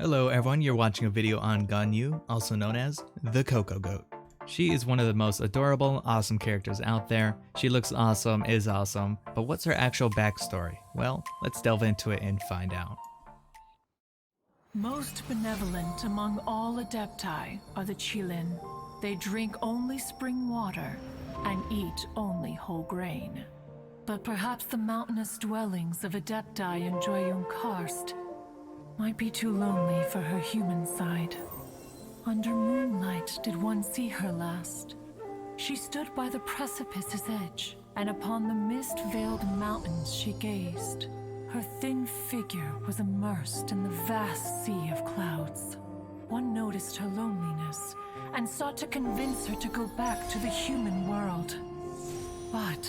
Hello everyone, you're watching a video on Ganyu, also known as the Coco Goat. She is one of the most adorable, awesome characters out there. She looks awesome, is awesome, but what's her actual backstory? Well, let's delve into it and find out. Most benevolent among all Adepti are the Qilin. They drink only spring water and eat only whole grain. But perhaps the mountainous dwellings of Adepti in Joyun Karst might be too lonely for her human side. Under moonlight did one see her last. She stood by the precipice's edge, and upon the mist-veiled mountains she gazed. Her thin figure was immersed in the vast sea of clouds. One noticed her loneliness, and sought to convince her to go back to the human world. But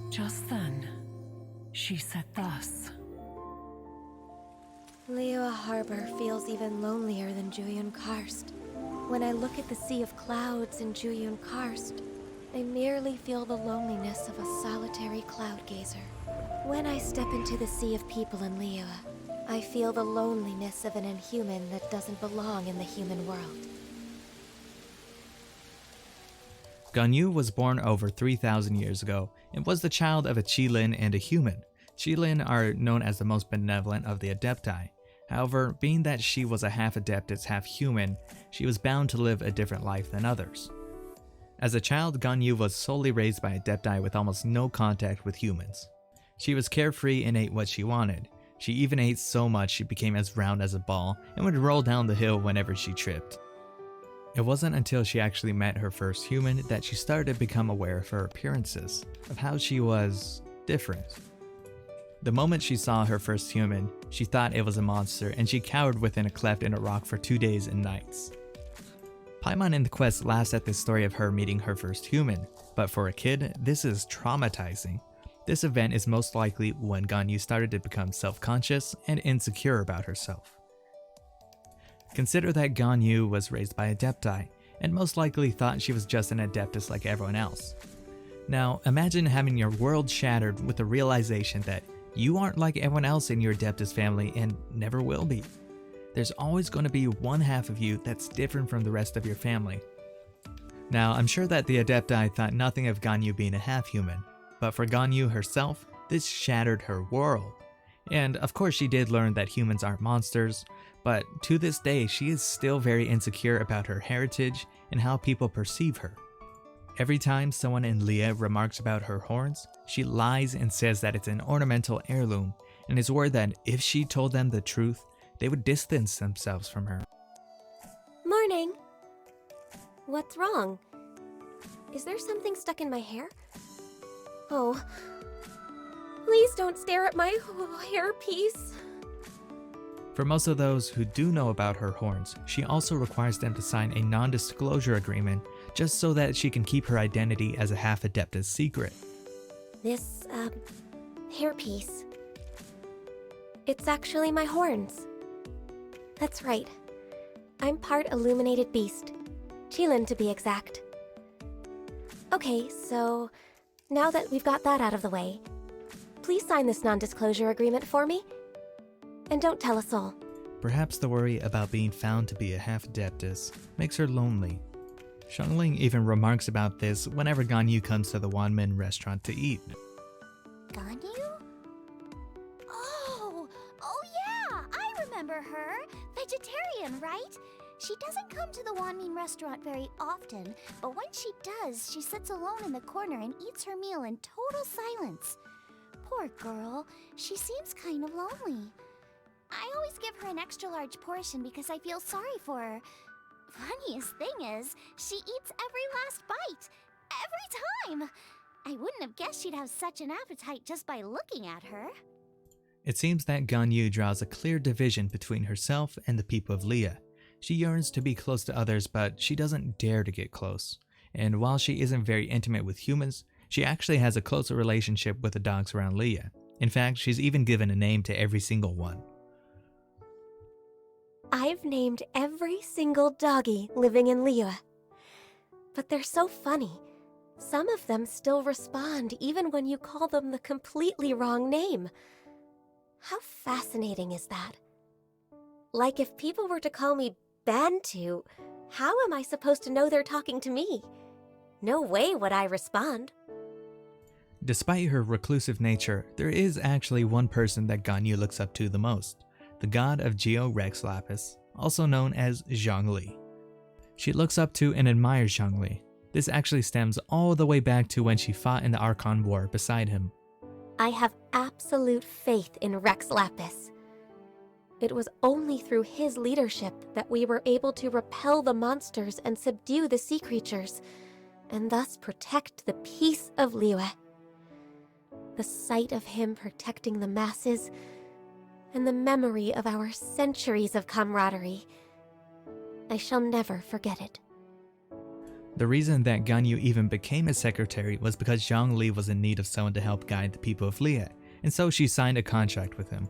just then, she said thus. Liyue Harbor feels even lonelier than Joyun Karst. When I look at the sea of clouds in Joyun Karst, I merely feel the loneliness of a solitary cloud gazer. When I step into the sea of people in Liyue, I feel the loneliness of an inhuman that doesn't belong in the human world. Ganyu was born over 3,000 years ago and was the child of a Qilin and a human. Qilin are known as the most benevolent of the Adepti. However, being that she was a half Adeptist, half human, she was bound to live a different life than others. As a child, Ganyu was solely raised by Adepti with almost no contact with humans. She was carefree and ate what she wanted. She even ate so much she became as round as a ball and would roll down the hill whenever she tripped. It wasn't until she actually met her first human that she started to become aware of her appearances, of how she was different. The moment she saw her first human, she thought it was a monster and she cowered within a cleft in a rock for 2 days and nights. Paimon in the quest laughs at the story of her meeting her first human, but for a kid, this is traumatizing. This event is most likely when Ganyu started to become self-conscious and insecure about herself. Consider that Ganyu was raised by Adepti, and most likely thought she was just an Adeptist like everyone else. Now, imagine having your world shattered with the realization that you aren't like everyone else in your Adeptist family and never will be. There's always going to be one half of you that's different from the rest of your family. Now, I'm sure that the Adepti thought nothing of Ganyu being a half-human, but for Ganyu herself, this shattered her world. And of course she did learn that humans aren't monsters, but to this day she is still very insecure about her heritage and how people perceive her. Every time someone in Liyue remarks about her horns, she lies and says that it's an ornamental heirloom, and is worried that if she told them the truth, they would distance themselves from her. Morning! What's wrong? Is there something stuck in my hair? Oh, please don't stare at my hairpiece. For most of those who do know about her horns, she also requires them to sign a non-disclosure agreement just so that she can keep her identity as a half-Adeptist secret. This, hairpiece. It's actually my horns. That's right. I'm part illuminated beast. Qilin to be exact. Okay, so now that we've got that out of the way, please sign this non-disclosure agreement for me. And don't tell a soul. Perhaps the worry about being found to be a half-Adeptist makes her lonely. Xiangling even remarks about this whenever Ganyu comes to the Wanmin restaurant to eat. Ganyu? Oh yeah, I remember her. Vegetarian, right? She doesn't come to the Wanmin restaurant very often, but when she does, she sits alone in the corner and eats her meal in total silence. Poor girl, she seems kind of lonely. I always give her an extra large portion because I feel sorry for her. Funniest thing is, she eats every last bite. Every time! I wouldn't have guessed she'd have such an appetite just by looking at her. It seems that Ganyu draws a clear division between herself and the people of Liyue. She yearns to be close to others, but she doesn't dare to get close. And while she isn't very intimate with humans, she actually has a closer relationship with the dogs around Liyue. In fact, she's even given a name to every single one. I've named every single doggy living in Liyue. But they're so funny. Some of them still respond even when you call them the completely wrong name. How fascinating is that? Like if people were to call me Bantu, how am I supposed to know they're talking to me? No way would I respond. Despite her reclusive nature, there is actually one person that Ganyu looks up to the most, the god of Geo Rex Lapis, also known as Zhongli. She looks up to and admires Zhongli. This actually stems all the way back to when she fought in the Archon War beside him. I have absolute faith in Rex Lapis. It was only through his leadership that we were able to repel the monsters and subdue the sea creatures, and thus protect the peace of Liyue. The sight of him protecting the masses, and the memory of our centuries of camaraderie, I shall never forget it. The reason that Ganyu even became his secretary was because Zhongli was in need of someone to help guide the people of Liyue, and so she signed a contract with him.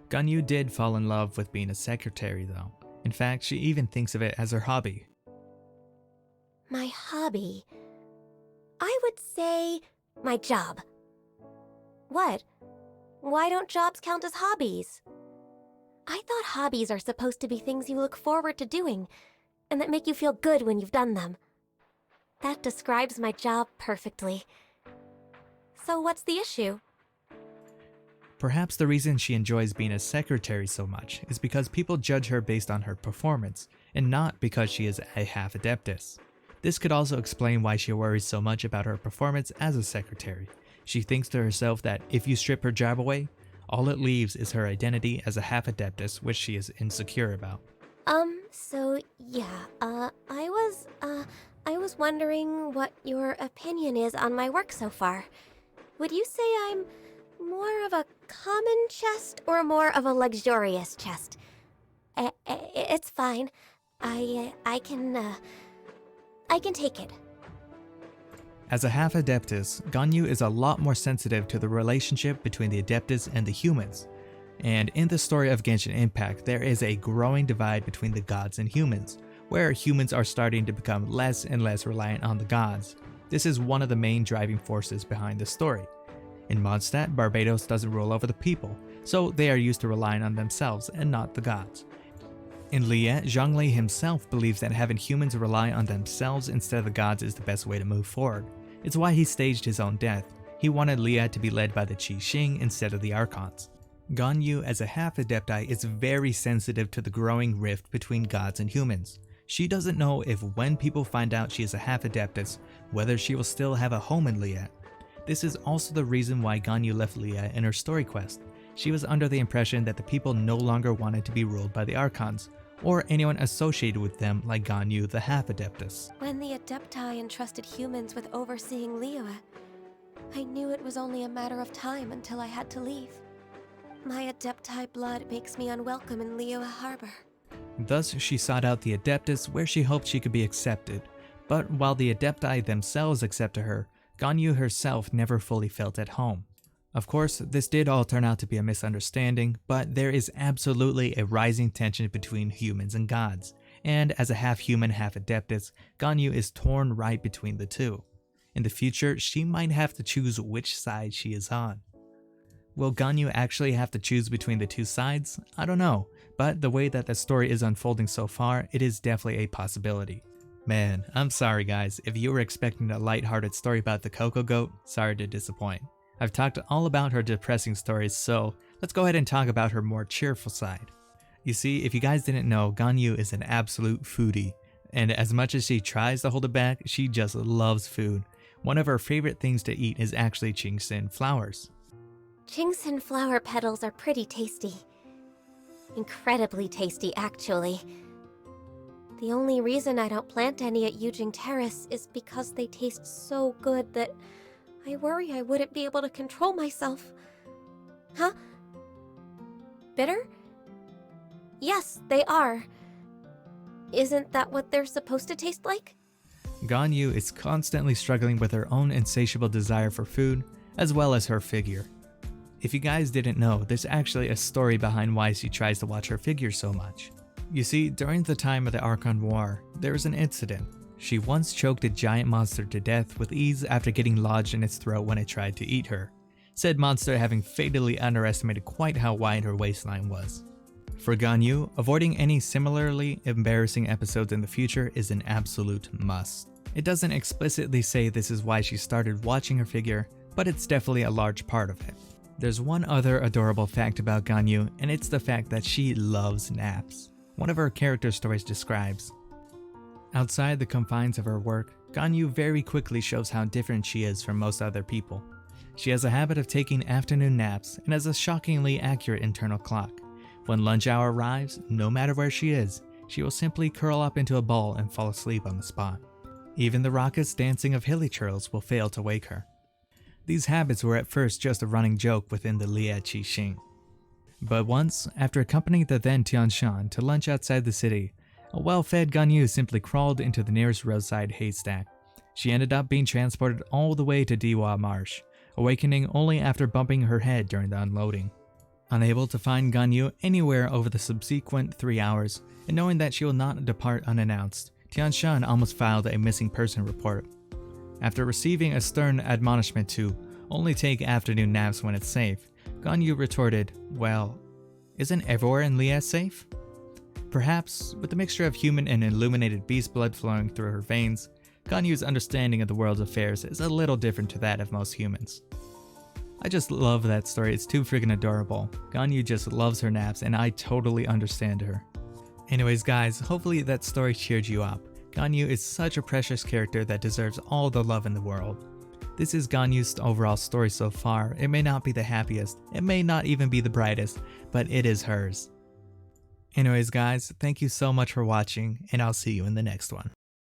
Ganyu did fall in love with being a secretary though. In fact, she even thinks of it as her hobby. My hobby? I would say my job. What? Why don't jobs count as hobbies? I thought hobbies are supposed to be things you look forward to doing, and that make you feel good when you've done them. That describes my job perfectly. So what's the issue? Perhaps the reason she enjoys being a secretary so much is because people judge her based on her performance, and not because she is a half Adeptist. This could also explain why she worries so much about her performance as a secretary. She thinks to herself that if you strip her job away, all it leaves is her identity as a half Adeptist, which she is insecure about. So yeah, I was wondering what your opinion is on my work so far. Would you say I'm more of a common chest or more of a luxurious chest? It's fine. I can take it. As a half Adeptist, Ganyu is a lot more sensitive to the relationship between the Adeptists and the humans. And in the story of Genshin Impact, there is a growing divide between the gods and humans, where humans are starting to become less and less reliant on the gods. This is one of the main driving forces behind the story. In Mondstadt, Barbados doesn't rule over the people, so they are used to relying on themselves and not the gods. In Liyue, Zhongli himself believes that having humans rely on themselves instead of the gods is the best way to move forward. It's why he staged his own death. He wanted Liyue to be led by the Qi Xing instead of the Archons. Ganyu, as a half Adepti, is very sensitive to the growing rift between gods and humans. She doesn't know if when people find out she is a half Adeptus, whether she will still have a home in Liyue. This is also the reason why Ganyu left Liyue in her story quest. She was under the impression that the people no longer wanted to be ruled by the Archons, or anyone associated with them like Ganyu the half Adeptus. When the Adepti entrusted humans with overseeing Liyue, I knew it was only a matter of time until I had to leave. My Adepti blood makes me unwelcome in Liyue Harbor. Thus, she sought out the Adeptus where she hoped she could be accepted. But while the Adepti themselves accepted her, Ganyu herself never fully felt at home. Of course, this did all turn out to be a misunderstanding, but there is absolutely a rising tension between humans and gods, and as a half-human, half-Adeptus, Ganyu is torn right between the two. In the future, she might have to choose which side she is on. Will Ganyu actually have to choose between the two sides? I don't know, but the way that the story is unfolding so far, it is definitely a possibility. Man, I'm sorry guys, if you were expecting a lighthearted story about the Coco Goat, sorry to disappoint. I've talked all about her depressing stories, so let's go ahead and talk about her more cheerful side. You see, if you guys didn't know, Ganyu is an absolute foodie, and as much as she tries to hold it back, she just loves food. One of her favorite things to eat is actually Qingxin flowers. Qingxin flower petals are pretty tasty. Incredibly tasty, actually. The only reason I don't plant any at Yujing Terrace is because they taste so good that I worry I wouldn't be able to control myself. Huh? Bitter? Yes, they are. Isn't that what they're supposed to taste like? Ganyu is constantly struggling with her own insatiable desire for food, as well as her figure. If you guys didn't know, there's actually a story behind why she tries to watch her figure so much. You see, during the time of the Archon War, there was an incident. She once choked a giant monster to death with ease after getting lodged in its throat when it tried to eat her, said monster having fatally underestimated quite how wide her waistline was. For Ganyu, avoiding any similarly embarrassing episodes in the future is an absolute must. It doesn't explicitly say this is why she started watching her figure, but it's definitely a large part of it. There's one other adorable fact about Ganyu, and it's the fact that she loves naps. One of her character stories describes, outside the confines of her work, Ganyu very quickly shows how different she is from most other people. She has a habit of taking afternoon naps and has a shockingly accurate internal clock. When lunch hour arrives, no matter where she is, she will simply curl up into a ball and fall asleep on the spot. Even the raucous dancing of hilly churls will fail to wake her. These habits were at first just a running joke within the Lie Qixing. But once, after accompanying the then Tianshan to lunch outside the city, a well-fed Ganyu simply crawled into the nearest roadside haystack. She ended up being transported all the way to Diwa Marsh, awakening only after bumping her head during the unloading. Unable to find Ganyu anywhere over the subsequent 3 hours, and knowing that she will not depart unannounced, Tianshan almost filed a missing person report. After receiving a stern admonishment to only take afternoon naps when it's safe, Ganyu retorted, well, isn't everywhere in Lie safe? Perhaps, with a mixture of human and illuminated beast blood flowing through her veins, Ganyu's understanding of the world's affairs is a little different to that of most humans. I just love that story, it's too freaking adorable. Ganyu just loves her naps and I totally understand her. Anyways guys, hopefully that story cheered you up. Ganyu is such a precious character that deserves all the love in the world. This is Ganyu's overall story so far. It may not be the happiest, it may not even be the brightest, but it is hers. Anyways guys, thank you so much for watching and I'll see you in the next one.